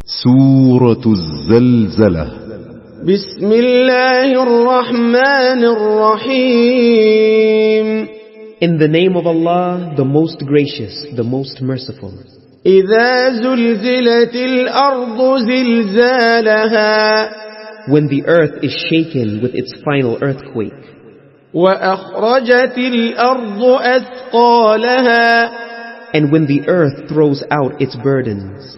سورة الزلزلة. بسم الله الرحمن الرحيم. In the name of Allah, the most gracious, the most merciful. إذا زلزلت الأرض زلزالها When the earth is shaken with its final earthquake. وأخرجت الأرض أثقالها And when the earth throws out its burdens.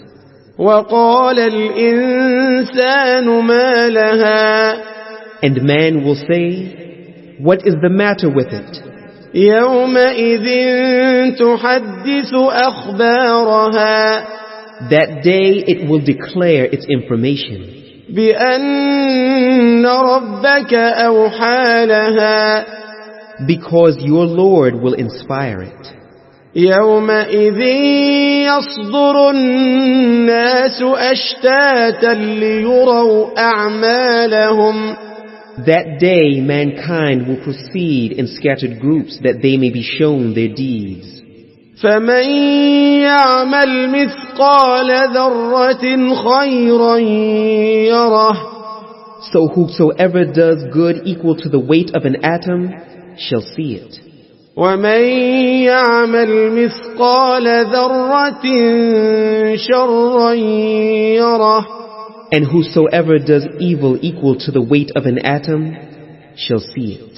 وقال الإنسان ما لها And man will say, what is the matter with it? يومئذ تحدث أخبارها That day it will declare its information. بأن ربك أوحى لها Because your Lord will inspire it. يومئذ يصدر الناس أشتاتا ليروا أعمالهم That day mankind will proceed in scattered groups that they may be shown their deeds. فمن يعمل مثقال ذرة خيرا يره So whosoever does good equal to the weight of an atom shall see it. ومن يعمل مثقال ذرة شرا يره And whosoever does evil equal to the weight of an atom shall see it.